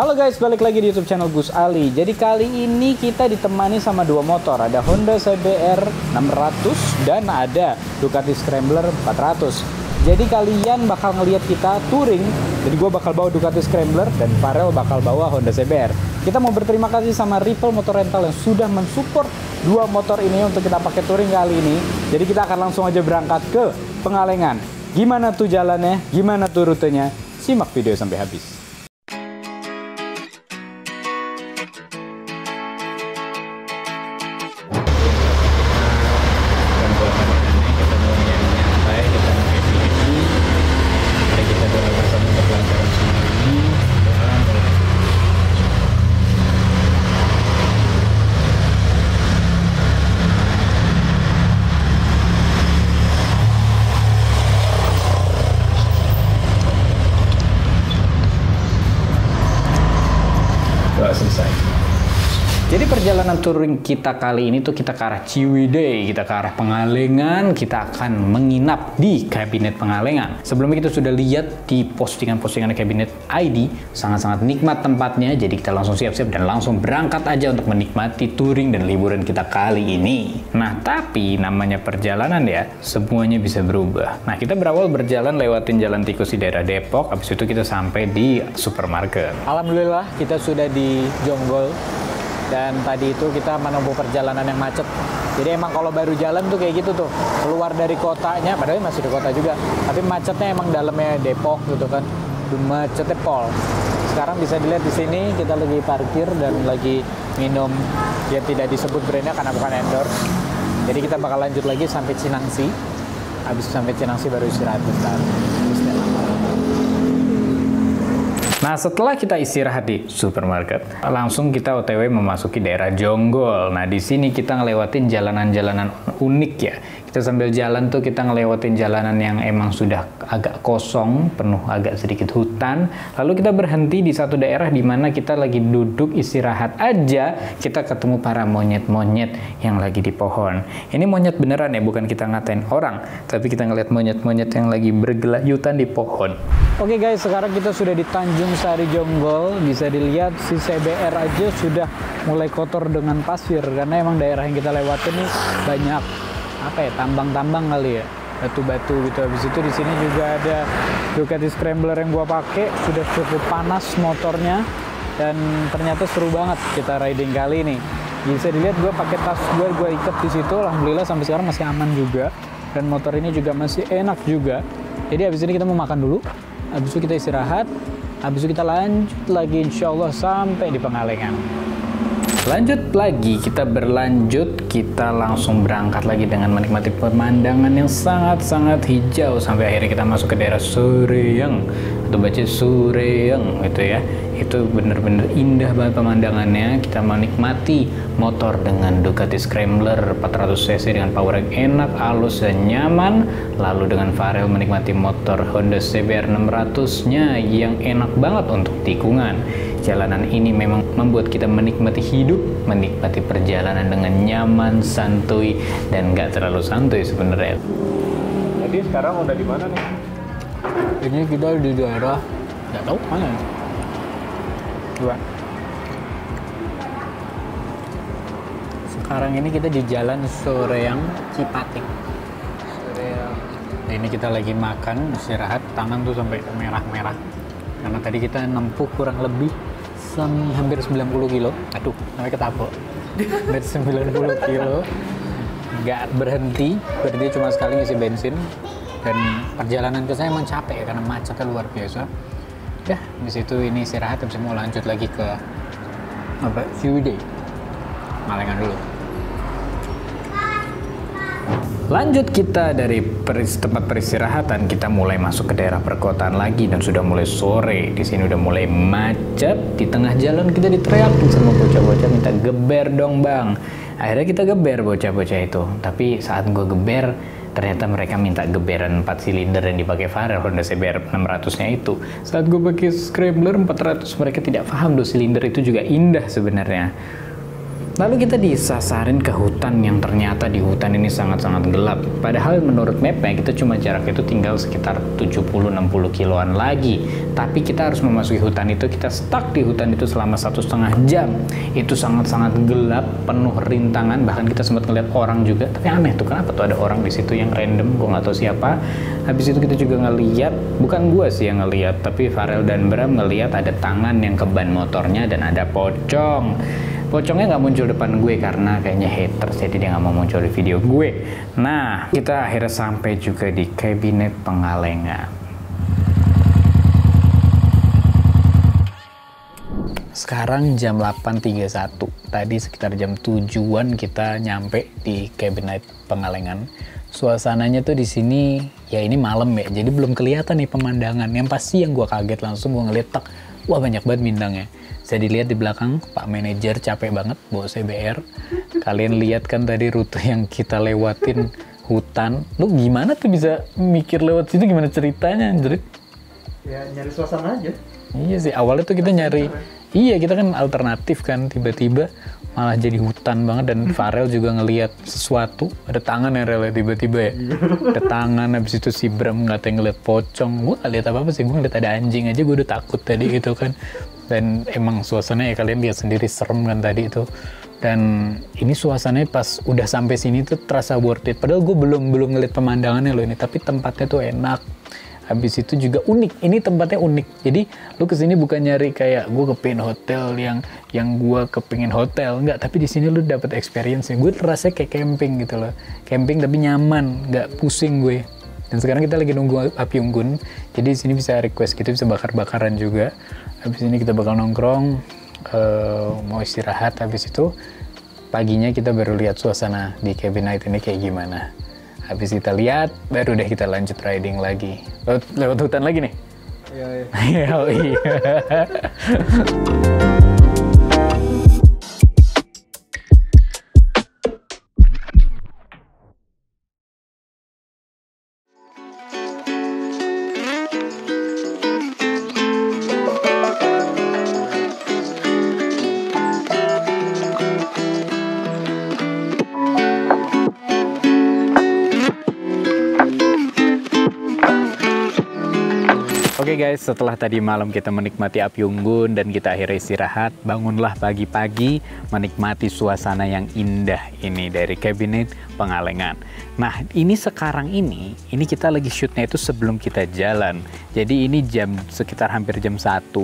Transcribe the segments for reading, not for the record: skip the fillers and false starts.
Halo guys, balik lagi di YouTube channel Gus Ali. Jadi kali ini kita ditemani sama dua motor. Ada Honda CBR 600 dan ada Ducati Scrambler 400. Jadi kalian bakal ngelihat kita touring. Jadi gue bakal bawa Ducati Scrambler dan Farel bakal bawa Honda CBR. Kita mau berterima kasih sama Ripple Motor Rental yang sudah mensupport dua motor ini untuk kita pakai touring kali ini. Jadi kita akan langsung aja berangkat ke Pengalengan. Gimana tuh jalannya? Gimana tuh rutenya? Simak video sampai habis. Selesai. Jadi perjalanan touring kita kali ini tuh kita ke arah Ciwidey, kita ke arah Pengalengan, kita akan menginap di Kabinet Pengalengan. Sebelumnya kita sudah lihat di postingan-postingan Kabinet ID, sangat-sangat nikmat tempatnya, jadi kita langsung siap-siap dan langsung berangkat aja untuk menikmati touring dan liburan kita kali ini. Nah, tapi namanya perjalanan ya, semuanya bisa berubah. Nah, kita berawal berjalan lewatin jalan tikus di daerah Depok, habis itu kita sampai di supermarket. Alhamdulillah, kita sudah di Jonggol. Dan tadi itu kita menempuh perjalanan yang macet. Jadi emang kalau baru jalan tuh kayak gitu tuh. Keluar dari kotanya, padahal masih di kota juga. Tapi macetnya emang dalamnya Depok gitu kan. Macetnya pol. Sekarang bisa dilihat di sini kita lagi parkir dan lagi minum yang tidak disebut brandnya karena bukan endorse. Jadi kita bakal lanjut lagi sampai Cinangsi. Habis sampai Cinangsi baru istirahat bentar. Nah, setelah kita istirahat di supermarket, langsung kita OTW memasuki daerah Jonggol. Nah, di sini kita ngelewatin jalanan-jalanan unik ya. Kita sambil jalan tuh kita ngelewatin jalanan yang emang sudah agak kosong, penuh agak sedikit hutan. Lalu kita berhenti di satu daerah di mana kita lagi duduk istirahat aja, kita ketemu para monyet-monyet yang lagi di pohon. Ini monyet beneran ya, bukan kita ngatain orang, tapi kita ngeliat monyet-monyet yang lagi bergelayutan di pohon. Oke guys, sekarang kita sudah di Tanjung Sari Jonggol. Bisa dilihat si CBR aja sudah mulai kotor dengan pasir karena emang daerah yang kita lewatin nih banyak tambang-tambang kali ya, batu-batu gitu. Habis itu di sini juga ada Ducati Scrambler yang gua pakai, sudah cukup panas motornya dan ternyata seru banget kita riding kali ini. Bisa dilihat gua pakai tas gua ikat di situ. Alhamdulillah sampai sekarang masih aman juga dan motor ini juga masih enak juga. Jadi habis ini kita mau makan dulu. Habis itu kita istirahat, habis itu kita lanjut lagi insya Allah sampai di Pengalengan. Lanjut lagi, kita berlanjut, kita langsung berangkat lagi dengan menikmati pemandangan yang sangat-sangat hijau sampai akhirnya kita masuk ke daerah Sureyang atau baca Sureyang gitu ya. Itu bener-bener indah banget pemandangannya. Kita menikmati motor dengan Ducati Scrambler 400cc dengan power yang enak, halus dan nyaman. Lalu dengan Farel menikmati motor Honda CBR 600-nya yang enak banget untuk tikungan. Jalanan ini memang membuat kita menikmati hidup, menikmati perjalanan dengan nyaman, santuy, dan nggak terlalu santuy sebenarnya. Jadi sekarang udah di mana nih? Ini kita di daerah, nggak tahu mana. Coba. Sekarang ini kita di Jalan Sureyang Cipatik. Sureyang. Nah, ini kita lagi makan, istirahat, tangan tuh sampai merah-merah. Karena tadi kita nempuh kurang lebih hampir 90 kilo. Aduh, sampai ketabok. Hampir 90 kilo. Nggak berhenti cuma sekali ngisi bensin. Dan perjalanan ke saya emang capek ya, karena macetnya luar biasa. Ya, di situ ini istirahat, habis mau lanjut lagi ke Ciwidey. Pengalengan dulu. Lanjut kita dari tempat peristirahatan, kita mulai masuk ke daerah perkotaan lagi dan sudah mulai sore. Di sini udah mulai macet. Di tengah jalan kita diteriakin sama bocah-bocah minta geber dong bang. Akhirnya kita geber bocah-bocah itu. Tapi saat gue geber, ternyata mereka minta geberan 4 silinder yang dipakai Farel Honda CBR 600-nya itu. Saat gue pakai Scrambler 400, mereka tidak paham 2 silinder itu juga indah sebenarnya. Lalu kita disasarin ke hutan yang ternyata di hutan ini sangat-sangat gelap. Padahal menurut mapnya kita cuma jarak itu tinggal sekitar 70-60 kiloan lagi. Tapi kita harus memasuki hutan itu, kita stuck di hutan itu selama 1,5 jam. Itu sangat-sangat gelap, penuh rintangan, bahkan kita sempat ngeliat orang juga. Tapi aneh tuh, kenapa tuh ada orang di situ yang random, gue nggak tahu siapa. Habis itu kita juga ngeliat, bukan gue sih yang ngeliat, tapi Farel dan Bram ngeliat ada tangan yang ke ban motornya dan ada pocong. Pocongnya nggak muncul depan gue karena kayaknya haters, jadi dia nggak mau muncul di video gue. Nah, kita akhirnya sampai juga di kabinet Pengalengan. Sekarang jam 8.31. Tadi sekitar jam 7-an kita nyampe di kabinet Pengalengan. Suasananya tuh di sini, ya ini malam ya, jadi belum kelihatan nih pemandangan. Yang pasti yang gue kaget langsung gue ngeliat tak, wah banyak banget bintangnya. Bisa dilihat di belakang, Pak Manajer capek banget bawa CBR. Kalian lihat kan tadi rute yang kita lewatin hutan. Lu gimana tuh bisa mikir lewat situ, gimana ceritanya, Anjrit? Ya nyari suasana aja. Iya sih, awalnya tuh kita nyari, iya kita kan alternatif kan, tiba-tiba malah jadi hutan banget. Dan Farel juga ngelihat sesuatu, ada tangan yang rela tiba-tiba ya. Ada tangan, habis itu si Bram katanya ngeliat pocong. Gue gak lihat apa-apa sih, gue ngeliat ada anjing aja, gue udah takut tadi gitu kan. Dan emang suasananya ya kalian lihat sendiri, serem kan tadi itu. Dan ini suasananya pas udah sampai sini tuh terasa worth it. Padahal gue belum ngeliat pemandangannya loh ini, tapi tempatnya tuh enak. Habis itu juga unik. Ini tempatnya unik. Jadi lu kesini bukan nyari kayak gue kepingin hotel yang gue kepingin hotel, enggak. Tapi di sini lu dapet experience. Gue rasanya kayak camping gitu loh. Camping tapi nyaman, nggak pusing gue. Dan sekarang kita lagi nunggu api unggun. Jadi di sini bisa request, kita bisa bakar-bakaran juga. Habis ini kita bakal nongkrong, mau istirahat. Habis itu paginya kita baru lihat suasana di cabin night ini kayak gimana. Habis kita lihat, baru deh kita lanjut riding lagi. Lewat hutan lagi nih? Iya. Oh, iya. Oke guys, setelah tadi malam kita menikmati api unggun dan kita akhirnya istirahat, bangunlah pagi-pagi menikmati suasana yang indah ini dari kabinet Pengalengan. Nah, ini sekarang ini kita lagi shootnya itu sebelum kita jalan. Jadi ini sekitar hampir jam 1.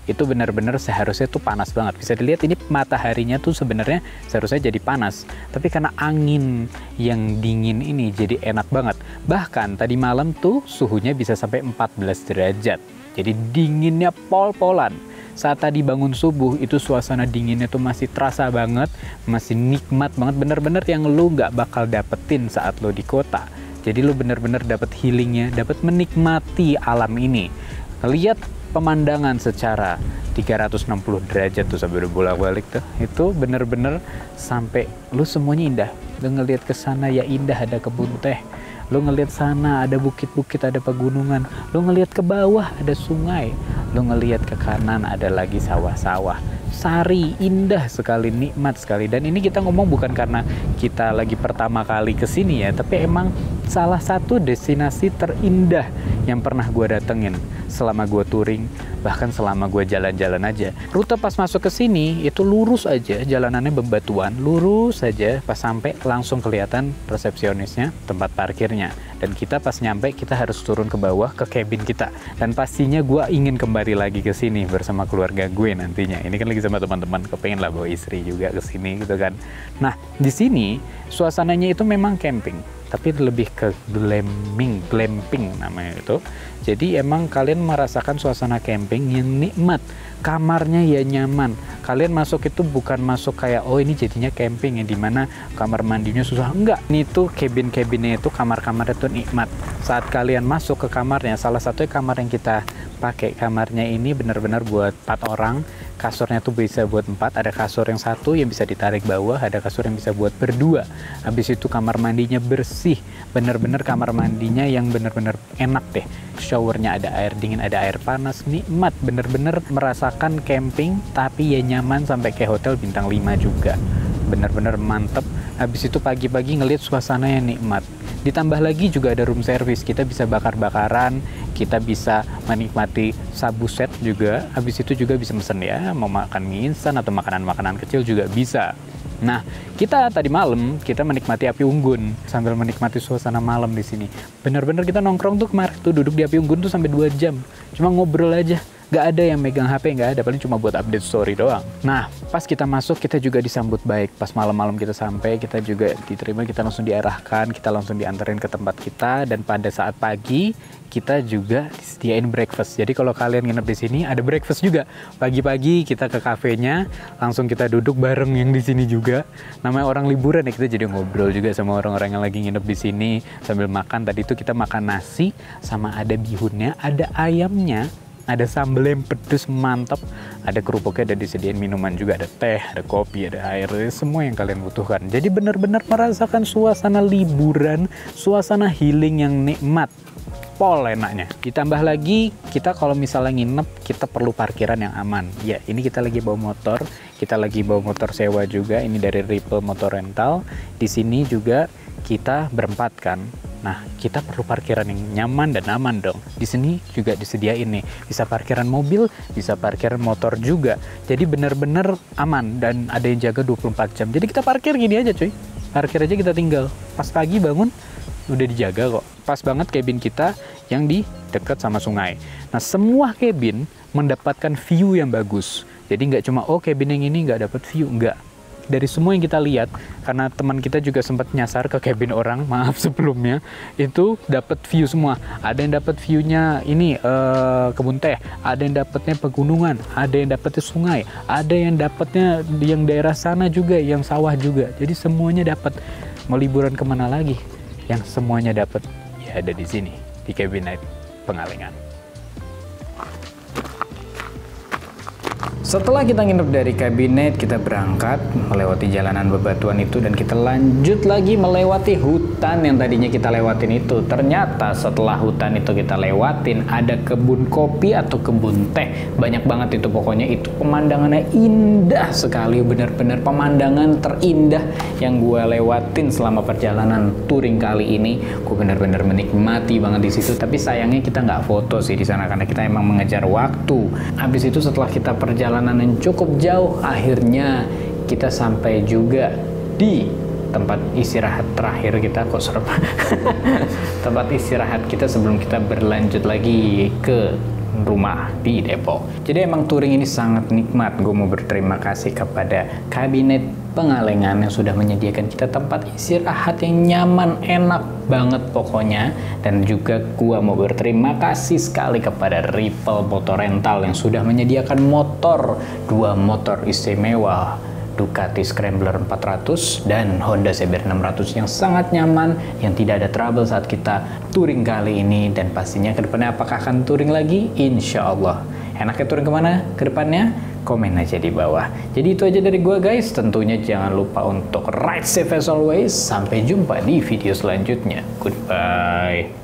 Itu benar-benar seharusnya tuh panas banget. Bisa dilihat ini mataharinya tuh sebenarnya seharusnya jadi panas. Tapi karena angin yang dingin ini jadi enak banget. Bahkan tadi malam tuh suhunya bisa sampai 14 derajat. Jadi dinginnya pol-polan. Saat tadi bangun subuh itu suasana dinginnya tuh masih terasa banget. Masih nikmat banget. Bener-bener yang lu nggak bakal dapetin saat lu di kota. Jadi lu bener-bener dapet healingnya, dapet menikmati alam ini. Lihat pemandangan secara 360 derajat tuh sampai bolak-balik tuh. Itu bener-bener sampai lu semuanya indah. Lu ngelihat ke sana ya indah, ada kebun teh. Lu ngelihat sana ada bukit-bukit, ada pegunungan. Lu ngelihat ke bawah ada sungai. Lu ngelihat ke kanan ada lagi sawah-sawah. Sari, indah sekali, nikmat sekali. Dan ini kita ngomong bukan karena kita lagi pertama kali kesini ya, tapi emang salah satu destinasi terindah yang pernah gue datengin selama gue touring, bahkan selama gue jalan-jalan aja. Rute pas masuk ke sini itu lurus aja, jalanannya bebatuan, lurus aja. Pas sampai langsung kelihatan resepsionisnya, tempat parkirnya. Dan kita pas nyampe kita harus turun ke bawah ke cabin kita. Dan pastinya gue ingin kembali lagi ke sini bersama keluarga gue nantinya. Ini kan lagi sama teman-teman, kepengen lah bawa istri juga ke sini gitu kan. Nah di sini suasananya itu memang camping, tapi lebih ke glamping namanya itu. Jadi emang kalian merasakan suasana camping yang nikmat. Kamarnya ya nyaman. Kalian masuk itu bukan masuk kayak oh ini jadinya camping ya dimana kamar mandinya susah. Enggak, ini tuh cabin-cabinnya itu kamar-kamarnya tuh nikmat. Saat kalian masuk ke kamarnya, salah satu kamar yang kita pakai, kamarnya ini benar-benar buat 4 orang. Kasurnya tuh bisa buat 4, ada kasur yang satu yang bisa ditarik bawah, ada kasur yang bisa buat berdua. Habis itu kamar mandinya bersih, bener-bener kamar mandinya yang bener-bener enak deh. Showernya ada air dingin, ada air panas, nikmat, bener-bener merasakan camping tapi ya nyaman sampai kayak hotel bintang 5 juga. bener-bener mantep. Habis itu pagi-pagi ngelihat suasana yang nikmat. Ditambah lagi juga ada room service, kita bisa bakar-bakaran, kita bisa menikmati sabu set juga. Habis itu juga bisa mesen ya, mau makan mie instan atau makanan-makanan kecil juga bisa. Nah, kita tadi malam kita menikmati api unggun sambil menikmati suasana malam di sini. Bener-bener kita nongkrong tuh kemarin tuh duduk di api unggun tuh sampai 2 jam. Cuma ngobrol aja. Gak ada yang megang HP, gak ada, paling cuma buat update story doang. Nah, pas kita masuk, kita juga disambut baik. Pas malam-malam kita sampai, kita juga diterima, kita langsung diarahkan, kita langsung dianterin ke tempat kita, dan pada saat pagi, kita juga disediain breakfast. Jadi kalau kalian nginep di sini, ada breakfast juga. Pagi-pagi kita ke kafenya, langsung kita duduk bareng yang di sini juga. Namanya orang liburan ya, kita jadi ngobrol juga sama orang-orang yang lagi nginep di sini sambil makan. Tadi itu kita makan nasi, sama ada bihunnya, ada ayamnya, ada sambal yang pedes mantap, ada kerupuknya, ada disediain minuman juga, ada teh, ada kopi, ada air, semua yang kalian butuhkan. Jadi benar-benar merasakan suasana liburan, suasana healing yang nikmat. Pol enaknya. Ditambah lagi, kita kalau misalnya nginep, kita perlu parkiran yang aman. Ya, ini kita lagi bawa motor, kita lagi bawa motor sewa juga, ini dari Ripple Motor Rental. Di sini juga kita berempat kan. Nah, kita perlu parkiran yang nyaman dan aman dong. Di sini juga disediain nih, bisa parkiran mobil, bisa parkiran motor juga. Jadi benar-benar aman dan ada yang jaga 24 jam. Jadi kita parkir gini aja cuy. Parkir aja kita tinggal. Pas pagi bangun, udah dijaga kok. Pas banget cabin kita yang di dekat sama sungai. Nah, semua cabin mendapatkan view yang bagus. Jadi nggak cuma, oh cabin yang ini nggak dapat view, nggak. Dari semua yang kita lihat, karena teman kita juga sempat nyasar ke cabin orang, maaf sebelumnya, itu dapat view semua. Ada yang dapat view-nya ini kebun teh, ada yang dapatnya pegunungan, ada yang dapatnya sungai, ada yang dapatnya yang daerah sana juga, yang sawah juga. Jadi semuanya dapat. Mau liburan kemana lagi? Yang semuanya dapat, ya ada di sini, di Cabin Night Pengalengan. Setelah kita nginep dari kabinet, kita berangkat melewati jalanan bebatuan itu dan kita lanjut lagi melewati hutan yang tadinya kita lewatin itu. Ternyata setelah hutan itu kita lewatin, ada kebun kopi atau kebun teh. Banyak banget itu, pokoknya itu pemandangannya indah sekali, benar-benar pemandangan terindah yang gue lewatin selama perjalanan touring kali ini. Gue benar-benar menikmati banget di situ. Tapi sayangnya kita nggak foto sih di sana karena kita emang mengejar waktu. Habis itu setelah kita perjalanan yang cukup jauh, akhirnya kita sampai juga di tempat istirahat terakhir kita. Kok serem. Tempat istirahat kita sebelum kita berlanjut lagi ke rumah di Depok. Jadi emang touring ini sangat nikmat. Gue mau berterima kasih kepada Kabinet Pengalengan yang sudah menyediakan kita tempat istirahat yang nyaman, enak banget pokoknya. Dan juga gue mau berterima kasih sekali kepada Ripple Motor Rental yang sudah menyediakan motor, 2 motor istimewa, Ducati Scrambler 400 dan Honda CBR 600 yang sangat nyaman, yang tidak ada trouble saat kita touring kali ini. Dan pastinya kedepannya apakah akan touring lagi? Insya Allah. Enaknya touring kemana kedepannya? Komen aja di bawah. Jadi itu aja dari gua guys. Tentunya jangan lupa untuk ride safe as always. Sampai jumpa di video selanjutnya. Goodbye.